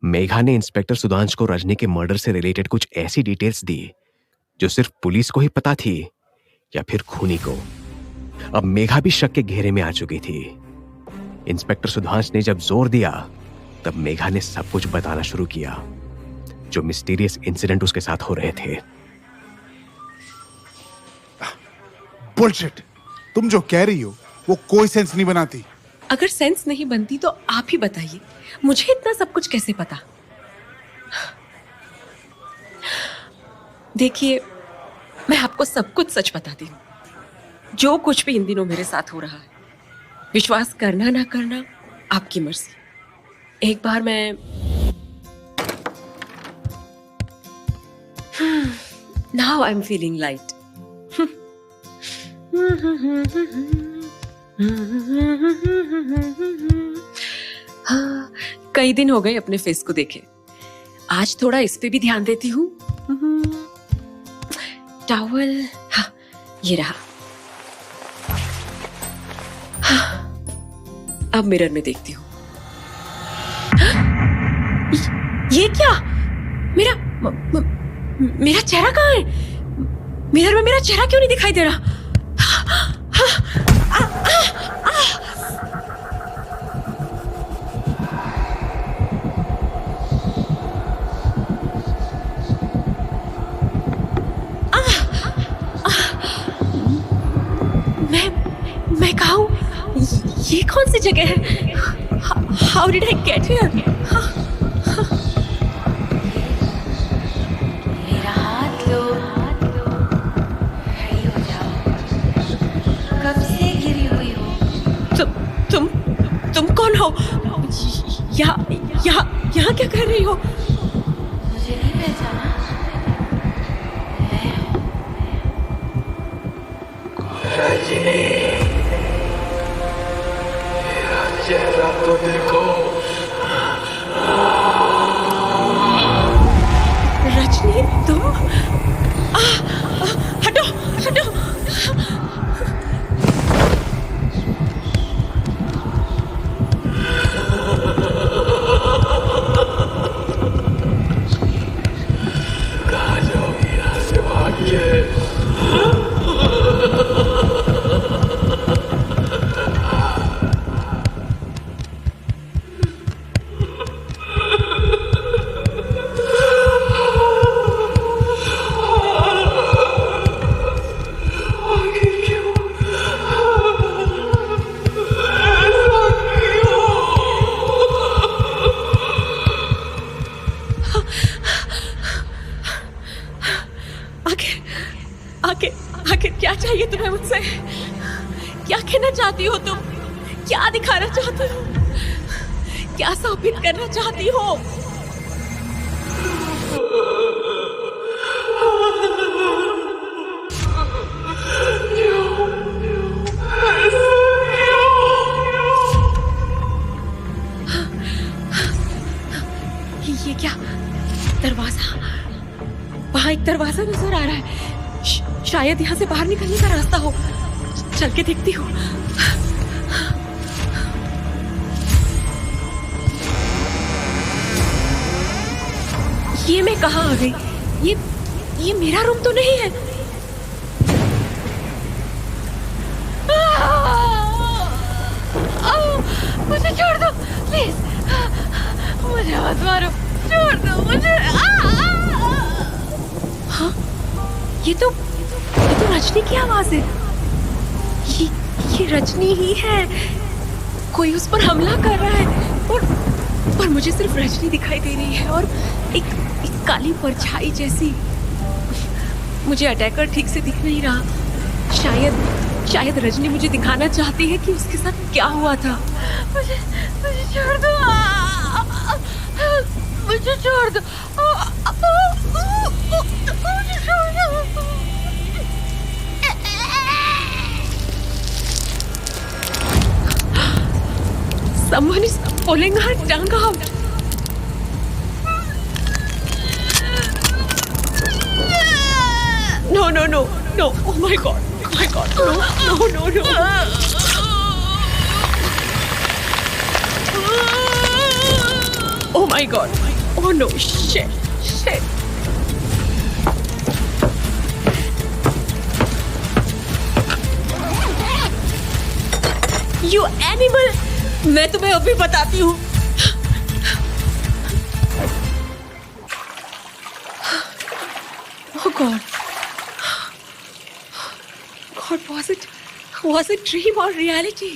मेघा ने इंस्पेक्टर सुधांश को रजनी के मर्डर से रिलेटेड कुछ ऐसी डिटेल्स दी जो सिर्फ पुलिस को ही पता थी या फिर खूनी को। अब मेघा भी शक के घेरे में आ चुकी थी। इंस्पेक्टर सुधांश ने जब जोर दिया तब मेघा ने सब कुछ बताना शुरू किया, जो मिस्टीरियस इंसिडेंट उसके साथ हो रहे थे। बुलशिट! तुम जो कह रही हो वो कोई सेंस नहीं बनाती। अगर सेंस नहीं बनती तो आप ही बताइए, मुझे इतना सब कुछ कैसे पता? देखिए, मैं आपको सब कुछ सच बताती हूँ। जो कुछ भी इन दिनों मेरे साथ हो रहा है, विश्वास करना ना करना आपकी मर्जी। एक बार मैं now I am feeling light. हाँ, कई दिन हो गए अपने फेस को देखे। आज थोड़ा इस पे भी ध्यान देती हूँ। टॉवल, हाँ, ये रहा। हाँ, अब मिरर में देखती हूँ। ये क्या? मेरा चेहरा कहाँ है? मिरर में मेरा चेहरा क्यों नहीं दिखाई दे रहा? मैं कहाँ हूँ? ये कौन सी जगह है? How did I get here? मेरा हाथ लो, खड़ी हो जाओ। कब से गिरी हुई हो? तुम कौन हो? यहाँ क्या कर रही हो? मुझे नहीं पहचाना? मैं हूँ। रजनी, मेरा चेहरा तो देखो। रजनी, तुम? हटो, हटो। कहाँ जाओगी यहाँ से भाग के? आखिर क्या चाहिए तुम्हें मुझसे? क्या कहना चाहती हो तुम? क्या दिखाना चाहती हो? क्या साबित करना चाहती हो? ये क्या? दरवाजा, वहां एक दरवाजा नजर आ रहा है। शायद यहाँ से बाहर निकलने का रास्ता हो। चल के देखती हूँ। ये मैं कहाँ आ गई? ये मेरा रूम तो नहीं है। मुझे छोड़ दो प्लीज, मुझे मत मारो, छोड़ दो मुझे। हाँ, ये तो रजनी की आवाज है। ये रजनी ही है। कोई उस पर हमला कर रहा है और मुझे सिर्फ रजनी दिखाई दे रही है और एक काली परछाई जैसी। मुझे अटैकर ठीक से दिख नहीं रहा। शायद रजनी मुझे दिखाना चाहती है कि उसके साथ क्या हुआ था। मुझे छोड़ दो, मुझे छोड़ दो, मुझे छोड़ दो। Someone is pulling her tongue out. No. Oh my God. No. Oh my God. Oh no, shit, shit. You animal! मैं तुम्हें अभी बताती हूँ। Oh God. God, was it dream or reality?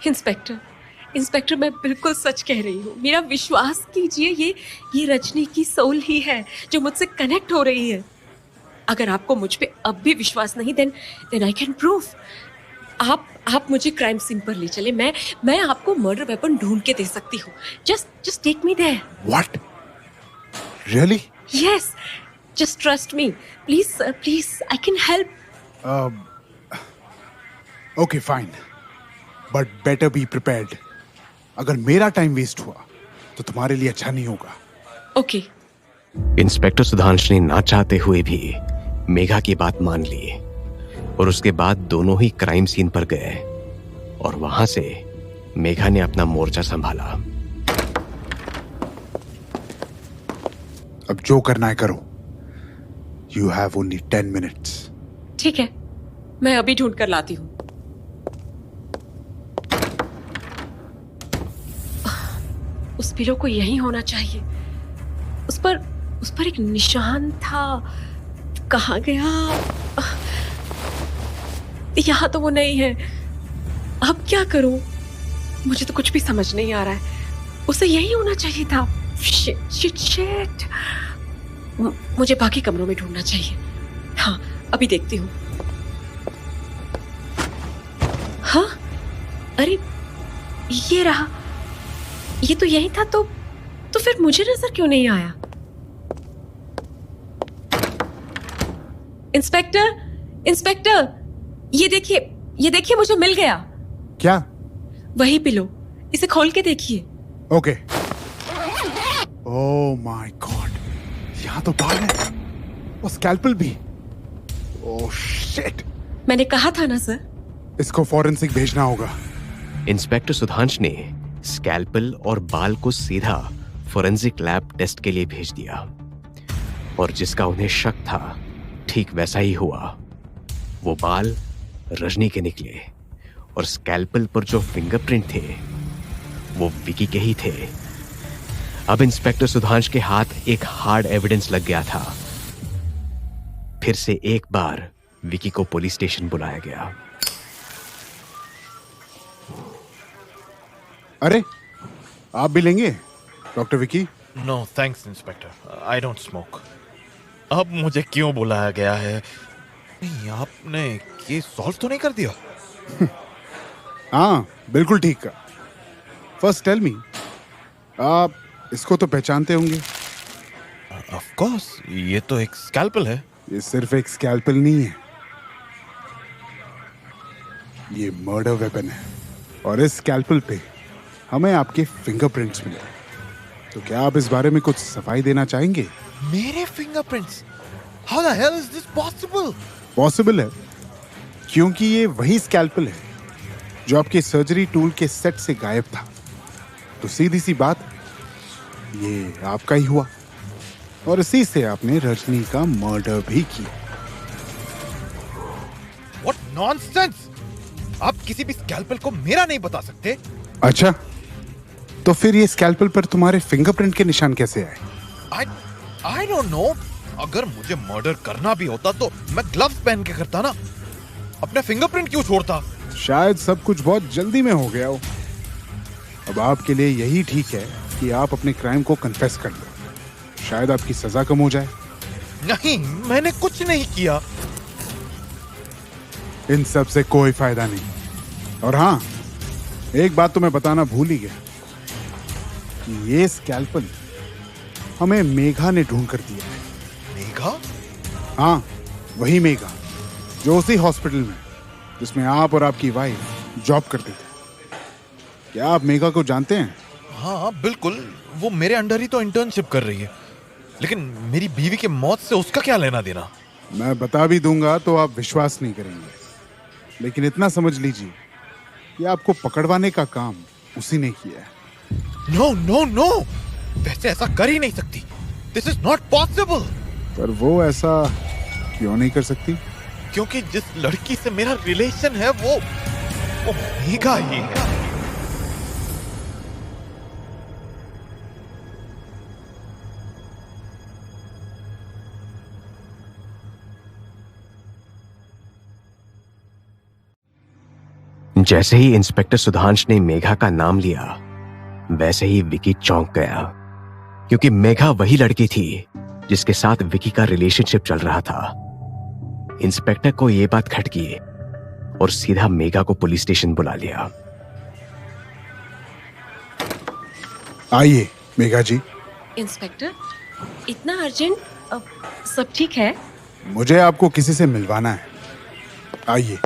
Inspector मैं बिल्कुल सच कह रही हूँ। मेरा विश्वास कीजिए, ये रजनी की सोल ही है जो मुझसे कनेक्ट हो रही है। अगर आपको मुझ पे अब भी विश्वास नहीं, देन आई कैन प्रूव। आप मुझे क्राइम सीन पर ले चले, मैं आपको मर्डर वेपन ढूंढ के दे सकती हूँ। Just take me there. What? Really? Yes, just trust me. Please, I can help. Okay, fine. But better be prepared. अगर मेरा टाइम वेस्ट हुआ तो तुम्हारे लिए अच्छा नहीं होगा। Okay. इंस्पेक्टर सुधांश ने ना चाहते हुए भी मेघा की बात मान ली और उसके बाद दोनों ही क्राइम सीन पर गए और वहां से मेघा ने अपना मोर्चा संभाला। अब जो करना है करो। You have only 10 minutes. ठीक है, मैं अभी ढूंढ कर लाती हूँ। उस पिलो को यही होना चाहिए। उस पर एक निशान था। कहाँ गया? यहाँ तो वो नहीं है। अब क्या करूं? मुझे तो कुछ भी समझ नहीं आ रहा है। उसे यही होना चाहिए था। शिट। मुझे बाकी कमरों में ढूंढना चाहिए। हाँ, अभी देखती हूँ। हाँ, अरे ये रहा। ये तो यही था, तो फिर मुझे नजर क्यों नहीं आया? इंस्पेक्टर, ये देखिए मुझे मिल गया। क्या? वही पिलो, इसे खोल के देखिए। ओके। ओह माय गॉड, यहाँ तो बाल है और स्कैल्पल भी। Oh shit. मैंने कहा था ना सर। इसको फॉरेंसिक भेजना होगा। इंस्पेक्टर सुधांश ने स्कैल्पल और बाल को सीधा फोरेंसिक लैब टेस्ट के लिए भेज दिया और जिसका उन्हें शक था ठीक वैसा ही हुआ। वो बाल रजनी के निकले और स्कैल्पल पर जो फिंगरप्रिंट थे वो विकी के ही थे। अब इंस्पेक्टर सुधांश के हाथ एक हार्ड एविडेंस लग गया था। फिर से एक बार विकी को पुलिस स्टेशन बुलाया गया। अरे आप भी लेंगे doctor Vicky? No thanks inspector, I don't smoke. अब मुझे क्यों बुलाया गया है? नहीं, आपने केस सॉल्व तो नहीं कर दिया? हाँ बिल्कुल ठीक का। फर्स्ट टेल मी, आप इसको तो पहचानते होंगे? ऑफ कोर्स, ये तो एक स्कैल्पल है। ये सिर्फ एक स्कैल्पल नहीं है, ये मर्डर वेपन है और इस स्कैल्पल पे हमें आपके फिंगरप्रिंट्स मिले। तो क्या आप इस बारे में कुछ सफाई देना चाहेंगे? मेरे fingerprints? How the hell is this possible? Possible है क्योंकि ये वही स्कैल्पल है जो आपके सर्जरी टूल के सेट से गायब था। तो सीधी सी बात, ये आपका ही हुआ और इसी से आपने रजनी का मर्डर भी किया। What nonsense! आप किसी भी स्कैल्पल को मेरा नहीं बता सकते। अच्छा, तो फिर ये स्कैल्पल पर तुम्हारे फिंगरप्रिंट के निशान कैसे आए? I don't know. अगर मुझे मर्डर करना भी होता तो मैं ग्लव्स पहन के करता ना। अपने फिंगरप्रिंट क्यों छोड़ता? शायद सब कुछ बहुत जल्दी में हो गया हो। अब आपके लिए यही ठीक है कि आप अपने क्राइम को कन्फेस कर लो। शायद आपकी सजा कम हो जाए। नहीं, मैंने कुछ नहीं किया। इन सब से कोई फायदा नहीं। और हाँ, एक बात तो मैं बताना भूल ही गया कि ये स्कैल्पल हमें मेघा ने ढूंढ कर दिया है। मेघा? हाँ, वही मेघा जो उसी हॉस्पिटल में जिसमें आप और आपकी वाइफ जॉब करते थे। क्या आप मेघा को जानते हैं? हाँ बिल्कुल, वो मेरे अंडर ही तो इंटर्नशिप कर रही है। लेकिन मेरी बीवी की मौत से उसका क्या लेना देना? मैं बता भी दूंगा तो आप विश्वास नहीं करेंगे, लेकिन इतना समझ लीजिए कि आपको पकड़वाने का काम उसी ने किया है। नो नो नो, वैसे ऐसा कर ही नहीं सकती। This is not possible. पर वो ऐसा क्यों नहीं कर सकती? क्योंकि जिस लड़की से मेरा रिलेशन है वो मेघा ही है। जैसे ही इंस्पेक्टर सुधांश ने मेघा का नाम लिया, वैसे ही विकी चौंक गया, क्योंकि मेघा वही लड़की थी जिसके साथ विकी का रिलेशनशिप चल रहा था। इंस्पेक्टर को यह बात खटकी और सीधा मेघा को पुलिस स्टेशन बुला लिया। आइए मेघा जी। इंस्पेक्टर, इतना अर्जेंट? सब ठीक है? मुझे आपको किसी से मिलवाना है। आइए।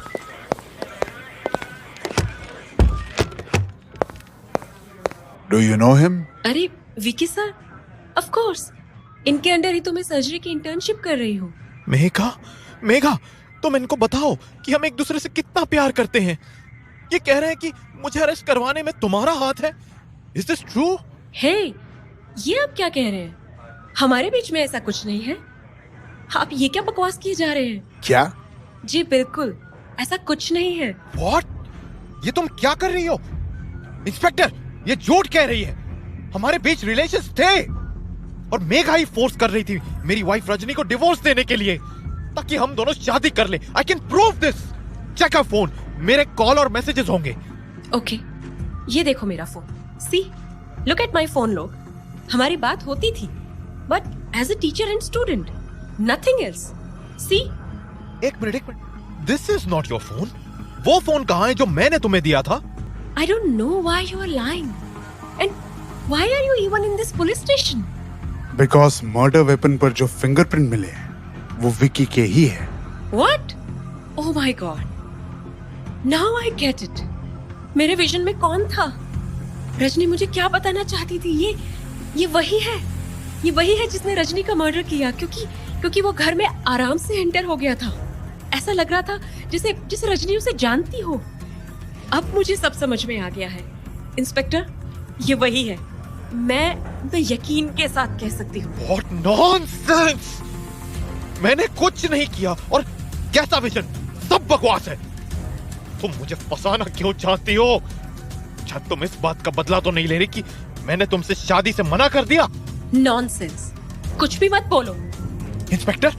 Do you know him? अरे विकी सर, ऑफ कोर्स। इनके अंडर ही तो मैं सर्जरी की इंटर्नशिप कर रही हूँ। मेघा, मेघा, तुम इनको बताओ कि हम एक दूसरे से कितना प्यार करते हैं। ये कह रहे हैं कि मुझे अरेस्ट करवाने में तुम्हारा हाथ है। Is this true? हे, ये आप क्या कह रहे हैं? हमारे बीच में ऐसा कुछ नहीं है। आप ये क्या बकवास किए जा रहे हैं? क्या? जी बिल्कुल, ऐसा कुछ नहीं है। व्हाट? ये तुम क्या कर रही हो? इंस्पेक्टर, ये झूठ कह रही है। हमारे बीच रिलेशंस थे और मेघा ही फोर्स कर रही थी मेरी वाइफ रजनी को डिवोर्स देने के लिए, ताकि हम दोनों शादी कर ले। I can prove this. Check a phone, मेरे कॉल और मैसेजेस होंगे। ओके, ये देखो मेरा phone. See, look at my phone log. हमारी बात होती थी, but as a teacher and student, nothing else. See, एक minute, this is not your phone. वो फोन कहाँ है जो मैंने तुम्हें दिया था? I don't know why you are lying. And why are you even in this police station? Because murder weapon पर जो फिंगरप्रिंट मिले हैं वो विकी के ही है। What? Oh my God. Now I get it. मेरे विजन में कौन था? रजनी मुझे क्या बताना चाहती थी? ये वही है। ये वही है जिसने रजनी का मर्डर किया, क्योंकि वो घर में आराम से एंटर हो गया था। ऐसा लग रहा था जैसे रजनी उसे जानती हो। अब मुझे सब समझ में आ गया है। इंस्पेक्टर, ये वही है। मैं यकीन के साथ कह सकती हूँ। What nonsense! मैंने कुछ नहीं किया और कैसा विजन? सब बकवास है। तुम मुझे फंसाना क्यों चाहती हो? क्या तुम इस बात का बदला तो नहीं ले रही कि मैंने तुमसे शादी से मना कर दिया? नॉनसेंस, कुछ भी मत बोलो। इंस्पेक्टर,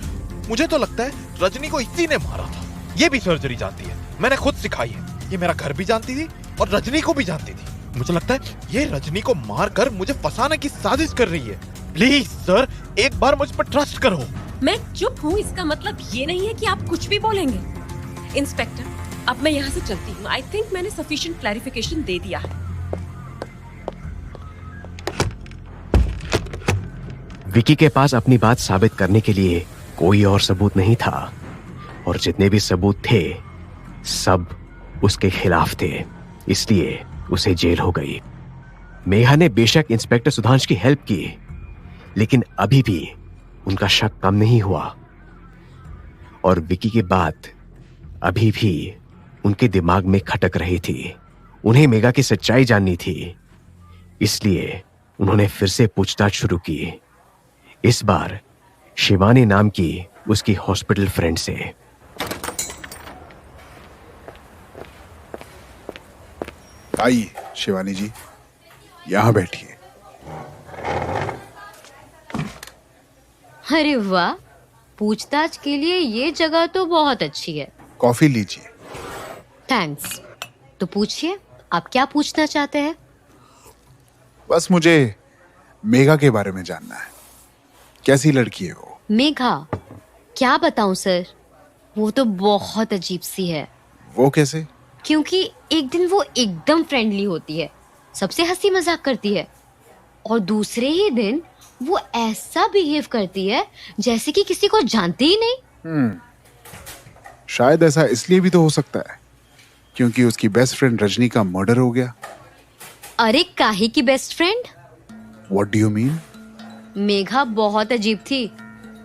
मुझे तो लगता है रजनी को इसी ने मारा था। ये भी सर्जरी जानती है, मैंने खुद सिखाई है। ये मेरा घर भी जानती थी और रजनी को भी जानती थी। मुझे लगता है ये रजनी को मारकर मुझे फंसाने की साजिश कर रही है। प्लीज सर, एक बार मुझ पर ट्रस्ट करो। मैं चुप हूँ, इसका मतलब ये नहीं है कि आप कुछ भी बोलेंगे। इंस्पेक्टर, अब मैं यहाँ से चलती हूँ। आई थिंक मैंने सफिशिएंट क्लैरिफिकेशन दे दिया है। विकी के पास अपनी बात साबित करने के लिए कोई और सबूत नहीं था, और जितने भी सबूत थे सब उसके खिलाफ थे, इसलिए उसे जेल हो गई। मेघा ने बेशक इंस्पेक्टर सुधांश की हेल्प की, लेकिन अभी भी उनका शक कम नहीं हुआ, और विकी की बात अभी भी उनके दिमाग में खटक रही थी। उन्हें मेघा की सच्चाई जाननी थी, इसलिए उन्होंने फिर से पूछताछ शुरू की। इस बार शिवानी नाम की उसकी हॉस्पिटल फ्रेंड से। आइए शिवानी जी, यहाँ बैठिए। अरे वाह, पूछताछ के लिए ये जगह तो बहुत अच्छी है। कॉफी लीजिए। थैंक्स। तो पूछिए, आप क्या पूछना चाहते हैं? बस मुझे मेघा के बारे में जानना है। कैसी लड़की है वो? मेघा? क्या बताऊं सर, वो तो बहुत अजीब सी है। वो कैसे? क्योंकि एक दिन वो एकदम फ्रेंडली होती है, सबसे हंसी मजाक करती है, और दूसरे ही दिन वो ऐसा बिहेव करती है जैसे कि किसी को जानती ही नहीं। शायद ऐसा इसलिए भी तो हो सकता है क्योंकि उसकी बेस्ट फ्रेंड रजनी का मर्डर हो गया। अरे काहे की best friend? What do you mean? Megha बहुत अजीब थी।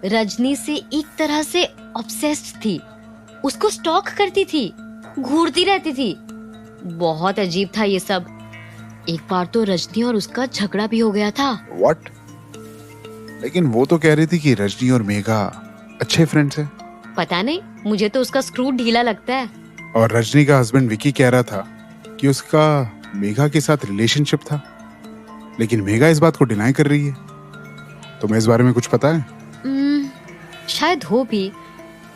रजनी से एक तरह से ऑब्सेस्ड थी, उसको स्टॉक करती थी, घूरती रहती थी। बहुत अजीब था ये सब। एक बार तो रजनी और उसका झगड़ा भी हो गया था। व्हाट? लेकिन वो तो कह रही थी कि रजनी और मेघा अच्छे फ्रेंड्स हैं। पता नहीं, मुझे तो उसका स्क्रू ढीला लगता है। और रजनी का हस्बैंड विकी कह रहा था कि उसका मेघा के साथ रिलेशनशिप था, लेकिन मेघा इस बात को डिनाई कर रही है। तुम्हें इस बारे में कुछ पता है? शायद हो भी,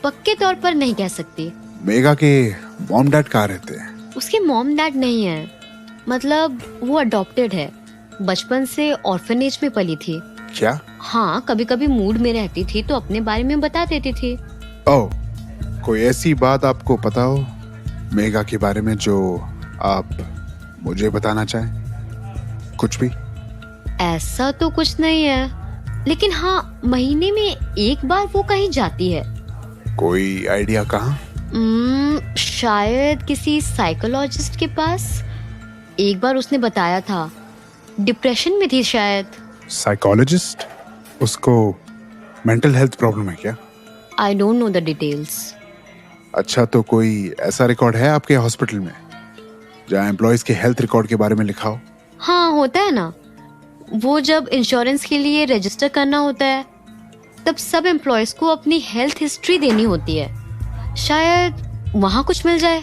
पक्के तौर पर नहीं कह सकती। मेघा के मॉम डैड कहाँ रहते हैं? उसके मॉम डैड नहीं है, मतलब वो अडॉप्टेड है। बचपन से ऑर्फनेज में पली थी। क्या? हाँ, कभी कभी मूड में रहती थी तो अपने बारे में बता देती थी। ओह, कोई ऐसी बात आपको पता हो मेघा के बारे में जो आप मुझे बताना चाहें? कुछ भी? ऐसा तो कुछ नहीं है, लेकिन हाँ, महीने में एक बार वो कहीं जाती है। कोई आइडिया कहाँ? शायद किसी साइकोलॉजिस्ट के पास। एक बार उसने बताया था डिप्रेशन में थी शायद। साइकोलॉजिस्ट? उसको मेंटल हेल्थ प्रॉब्लम है क्या? I don't know the details. अच्छा, तो कोई ऐसा रिकॉर्ड है आपके हॉस्पिटल में जहाँ एम्प्लॉयज के हेल्थ रिकॉर्ड के बारे में लिखा हो? हाँ, होता है ना। वो जब इंश्योरेंस के लिए रजिस्टर करना होता है तब सब एम्प्लॉयज को अपनी हेल्थ हिस्ट्री देनी होती है। शायद वहाँ कुछ मिल जाए।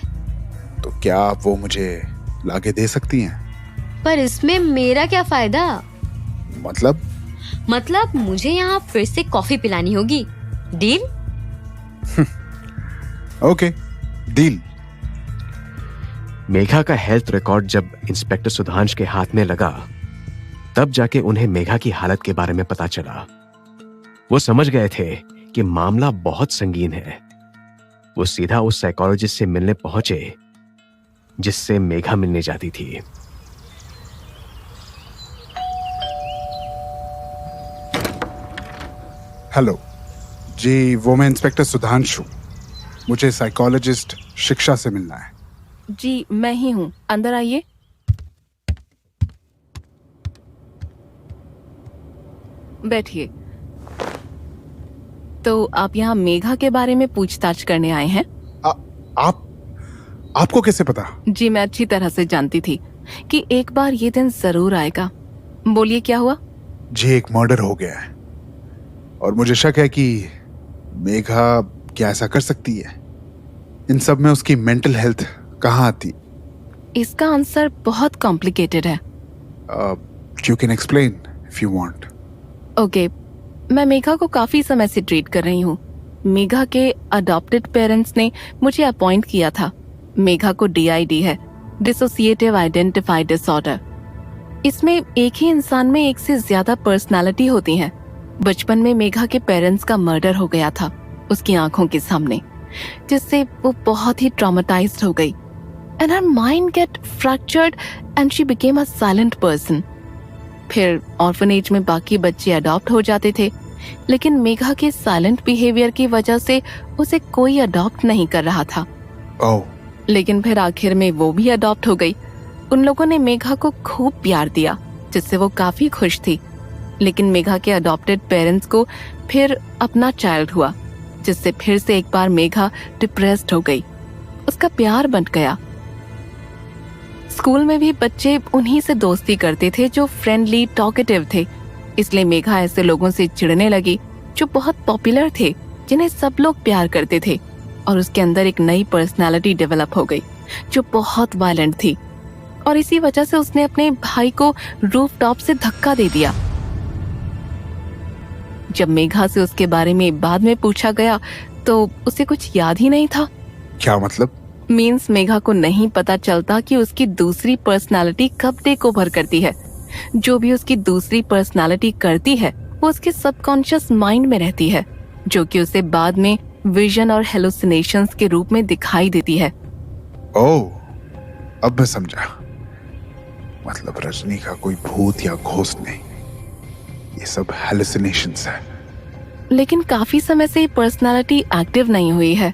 तो क्या आप वो मुझे लाके दे सकती हैं? पर इसमें मेरा क्या फायदा? मतलब मुझे यहाँ फिर से कॉफी पिलानी होगी। डील? Okay, deal. मेघा का हेल्थ रिकॉर्ड जब इंस्पेक्टर सुधांश के हाथ में लगा तब जाके उन्हें मेघा की हालत के बारे में पता चला। वो समझ गए थे कि मामला बहुत संगीन है। वो सीधा उस साइकोलॉजिस्ट से मिलने पहुंचे जिससे मेघा मिलने जाती थी। हेलो जी, वो मैं इंस्पेक्टर सुधांश हूँ। मुझे साइकोलॉजिस्ट शिक्षा से मिलना है। जी, मैं ही हूँ, अंदर आइए। बैठिए। तो आप यहाँ मेघा के बारे में पूछताछ करने आए हैं? आपको कैसे पता? जी, मैं अच्छी तरह से जानती थी कि एक बार ये दिन जरूर आएगा। बोलिए, क्या हुआ? जी, एक मर्डर हो गया है और मुझे शक है कि मेघा क्या ऐसा कर सकती है। इन सब में उसकी मेंटल हेल्थ कहाँ आती? इसका आंसर बहुत कॉम्प्लिकेटेड है। You can explain if you want. Okay, मैं मेघा को काफी समय से ट्रीट कर रही हूँ। मेघा के अडॉप्टेड पेरेंट्स ने मुझे अपॉइंट किया था। मेघा को DID है, डिसोसिएटिव आइडेंटिफाई डिसऑर्डर। इसमें एक ही इंसान में एक से ज्यादा पर्सनालिटी होती हैं। बचपन में मेघा के पेरेंट्स का मर्डर हो गया था उसकी आंखों के सामने, जिससे वो बहुत ही ट्रॉमेटाइज्ड हो गई। And her mind get fractured and she became a silent person. फिर ऑर्फनेज में बाकी बच्चे अडॉप्ट हो जाते थे, लेकिन मेघा के साइलेंट बिहेवियर की वजह से उसे कोई अडॉप्ट नहीं कर रहा था। ओह। लेकिन फिर आखिर में वो भी अडॉप्ट हो गई। उन लोगों ने मेघा को खूब प्यार दिया, जिससे वो काफी खुश थी। लेकिन मेघा के अडॉप्टेड पेरेंट्स को फिर अपना चाइल्ड हुआ, जिससे फिर से एक बार मेघा डिप्रेस्ड हो गई। उसका प्यार बंट गया। स्कूल में भी बच्चे उन्हीं से दोस्ती करते थे जो फ्रेंडली टॉकेटिव थे, इसलिए मेघा ऐसे लोगों से चिढ़ने लगी जो बहुत पॉपुलर थे, जिन्हें सब लोग प्यार करते थे। और उसके अंदर एक नई पर्सनालिटी डेवलप हो गई जो बहुत वायलेंट थी, और इसी वजह से उसने अपने भाई को रूफ टॉप से धक्का दे दिया। जब मेघा से उसके बारे में बाद में पूछा गया तो उसे कुछ याद ही नहीं था। क्या मतलब? मीन्स मेघा को नहीं पता चलता कि उसकी दूसरी पर्सनालिटी कब टेक ओवर करती है। जो भी उसकी दूसरी पर्सनालिटी करती है वो उसके सबकॉन्शियस माइंड में रहती है, जो कि उसे बाद में विजन और हेलुसिनेशंस के रूप में दिखाई देती है। ओह, अब मैं समझा। मतलब रजनी का कोई भूत या घोस्ट नहीं, ये सब हेलुसिनेशंस है। लेकिन काफी समय से ये पर्सनालिटी एक्टिव नहीं हुई है,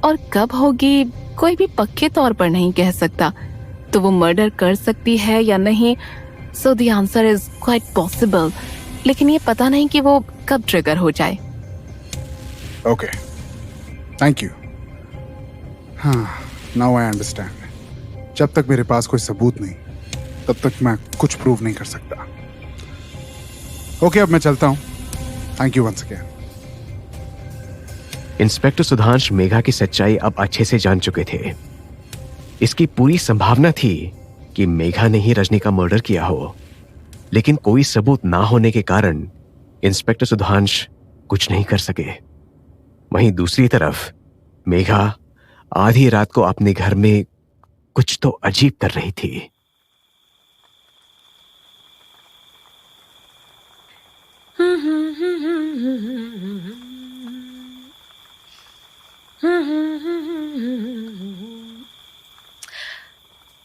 और कब होगी कोई भी पक्के तौर पर नहीं कह सकता। तो वो मर्डर कर सकती है या नहीं, so the answer is quite possible, लेकिन ये पता नहीं कि वो कब ट्रिगर हो जाए। Okay, thank you. हाँ, नाउ आई अंडरस्टैंड। जब तक मेरे पास कोई सबूत नहीं, तब तक मैं कुछ प्रूव नहीं कर सकता। ओके, अब मैं चलता हूं। Thank you once again. Inspector Sudhansh Megha की सच्चाई अब अच्छे से जान चुके थे। इसकी पूरी संभावना थी कि मेघा ने ही रजनी का मर्डर किया हो, लेकिन कोई सबूत ना होने के कारण इंस्पेक्टर सुधांश कुछ नहीं कर सके। वहीं दूसरी तरफ मेघा आधी रात को अपने घर में कुछ तो अजीब कर रही थी।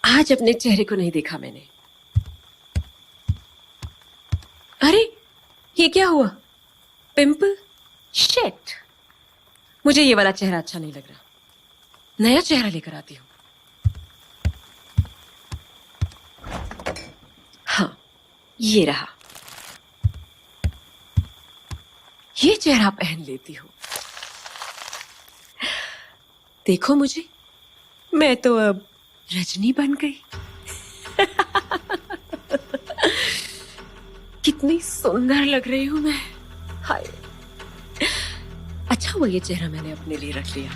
आज अपने चेहरे को नहीं देखा मैंने। अरे ये क्या हुआ? पिंपल? शिट, मुझे ये वाला चेहरा अच्छा नहीं लग रहा। नया चेहरा लेकर आती हूँ। हाँ, ये रहा। ये चेहरा पहन लेती हूँ। देखो मुझे, मैं तो अब रजनी बन गई। कितनी सुंदर लग रही हूं मैं। हाय, अच्छा हुआ ये चेहरा मैंने अपने लिए रख लिया।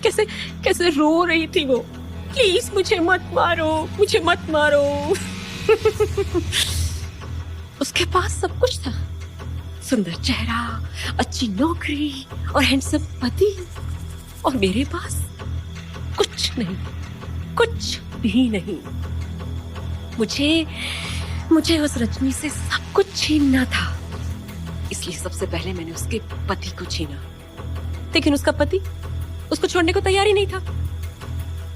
कैसे कैसे रो रही थी वो, प्लीज मुझे मत मारो, मुझे मत मारो। उसके पास सब कुछ था, सुंदर चेहरा, अच्छी नौकरी और हैंडसम पति, और मेरे पास कुछ नहीं, कुछ भी नहीं। मुझे उस रजनी से सब कुछ छीनना था, इसलिए सबसे पहले मैंने उसके पति को छीना। लेकिन उसका पति उसको छोड़ने को तैयार ही नहीं था।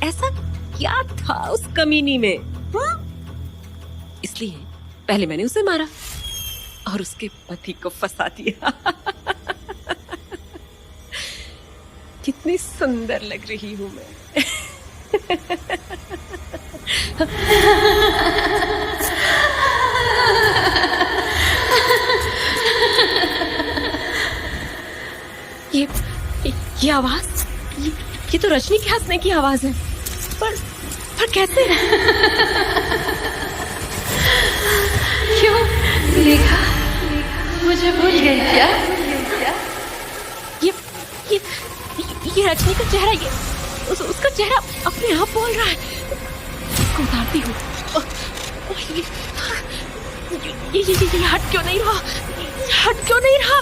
ऐसा क्या था उस कमीनी में? इसलिए पहले मैंने उसे मारा और उसके पति को फंसा दिया। कितनी सुंदर लग रही हूं मैं। ये आवाज, ये तो रजनी के हंसने की आवाज है। पर कैसे? क्यों देखा? मुझे भूल गई क्या? ये रजनी का चेहरा, उसका चेहरा अपने आप बोल रहा है। इसको उतारती हूँ। ये हट क्यों नहीं रहा? हट क्यों नहीं रहा?